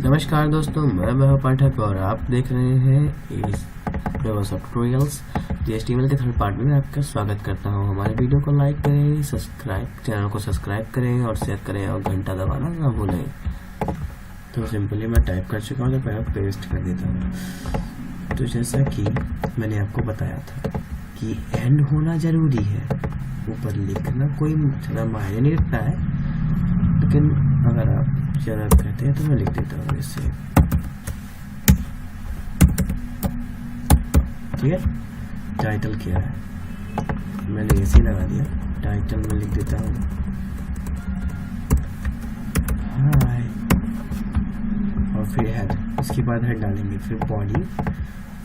नमस्कार दोस्तों, मैं पाठक और आप देख रहे हैं इस ट्यूटोरियल्स HTML के थर्ड पार्ट में आपका स्वागत करता हूं। हमारे वीडियो को लाइक करें, चैनल को सब्सक्राइब करें और शेयर करें और घंटा दबाना ना भूलें। तो सिंपली मैं टाइप कर चुका हूं, तो पहले पेस्ट कर देता हूं। तो जैसा कि मैंने आपको बताया था कि एंड होना ज़रूरी है, ऊपर लिखना कोई ज़्यादा मायने नहीं रखता है, लेकिन अगर आप ज़्यादा कहते हैं तो मैं लिख देता हूँ इससे। ठीक है, टाइटल क्या है, मैंने ऐसे लगा दिया। टाइटल में लिख देता हूँ हाय, और फिर हेड, इसके बाद हेड डालेंगे, फिर बॉडी।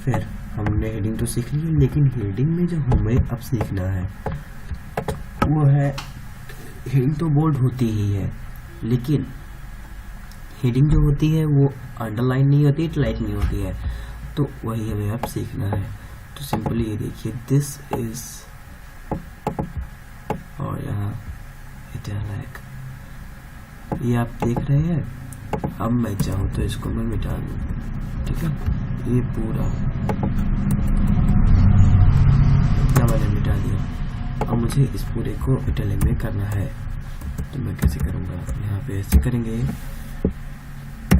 फिर हमने हेडिंग तो सीख ली, लेकिन हेडिंग में जो हमें अब सीखना है वो है, हेडिंग तो बोल्ड होती ही है, लेकिन हेडिंग जो होती है वो अंडरलाइन नहीं होती, इटलाइक नहीं होती है। तो वही हमें अब सीखना है। तो सिंपली ये देखिए, दिस इज, और यहाँ इटलाइक, ये आप देख रहे हैं। अब मैं चाहूँ तो इसको मैं मिटा दूँ। ठीक है, ये पूरा इतना मैंने मिटा दिया। अब मुझे इस पूरे को इटैलिक में करना है, तो मैं कैसे करूँगा? यहाँ पे ऐसे करेंगे,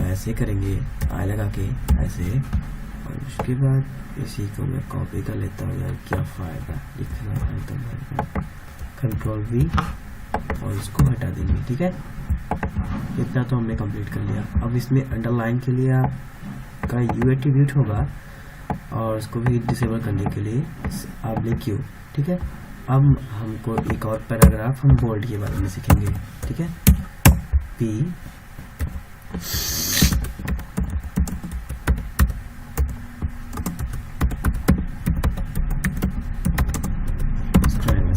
ऐसे करेंगे, आई लगा के ऐसे, और उसके बाद इसी को मैं कॉपी कर लेता हूँ। यार क्या फ़ायदा लिखना है, तो कंट्रोल V और इसको हटा देंगे। ठीक है, इतना तो हमने कंप्लीट कर लिया। अब इसमें अंडरलाइन के लिए आपका U एट्रीब्यूट होगा, और उसको भी डिसेबल करने के लिए आप लिखिए। ठीक है, अब हमको एक और पैराग्राफ हम बोल्ड के बारे में सीखेंगे। ठीक है, P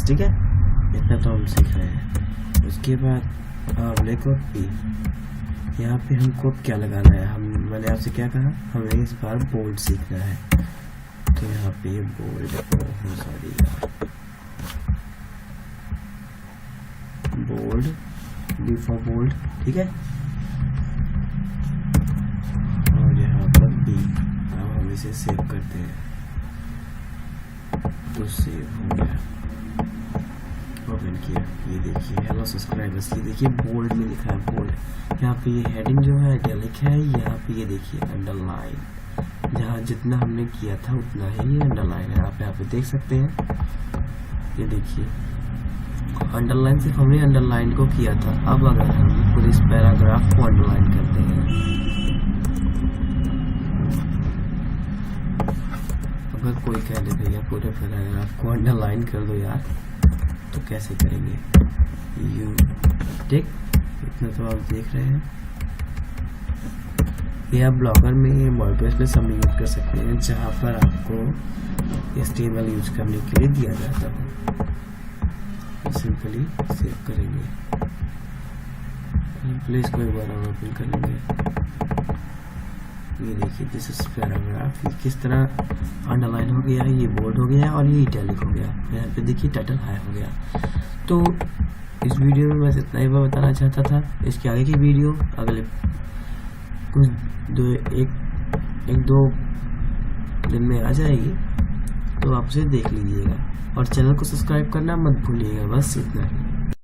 ठीक है, इतना तो हम सीख रहे हैं। उसके बाद आप देखो P, यहाँ पे हमको क्या लगाना है। मैंने आपसे क्या कहा, हमें इस बार बोल्ड सीखना है। तो यहाँ पे बोल्ड, सॉरी यार, बोल्ड, B फॉर बोल्ड। ठीक है, और यहाँ पर B। अब हम इसे सेव करते हैं, तो सेव हो गया। ओपन किया, ये देखिए हेलो सब्सक्राइबर्स, ये देखिए बोल्ड में लिखा है बोल्ड। यहाँ पे ये हेडिंग जो है इटैलिक है, यहाँ पे ये देखिए अंडरलाइन, जहाँ जितना हमने किया था उतना ही ये अंडरलाइन है। आप यहाँ पे देख सकते हैं, ये देखिए अंडरलाइन, सिर्फ हमने अंडरलाइन को किया था। अब अगर हम पूरे इस पैराग्राफ को अंडरलाइन करते हैं, अगर कोई कह दे भैया पूरे पैराग्राफ को अंडरलाइन कर दो यार, तो कैसे करेंगे? ठीक, इतना तो आप देख रहे हैं। ये आप ब्लॉगर में, वर्डप्रेस में सब यूज कर सकते हैं, जहाँ पर आपको HTML यूज करने के लिए दिया जाता है। सिंपली सेव करेंगे, प्लीज कोई बार ओपन करेंगे। ये देखिए दिस इज पैराग्राफ, ये किस तरह अंडरलाइन हो गया, ये बोल्ड हो गया और ये इटैलिक हो गया। यहाँ पे देखिए टाइटल हाई हो गया। तो इस वीडियो में बस इतना ही मैं बताना चाहता था। इसके आगे की वीडियो अगले कुछ एक दो दिन में आ जाएगी, तो आप उसे देख लीजिएगा और चैनल को सब्सक्राइब करना मत भूलिएगा। बस इतना ही।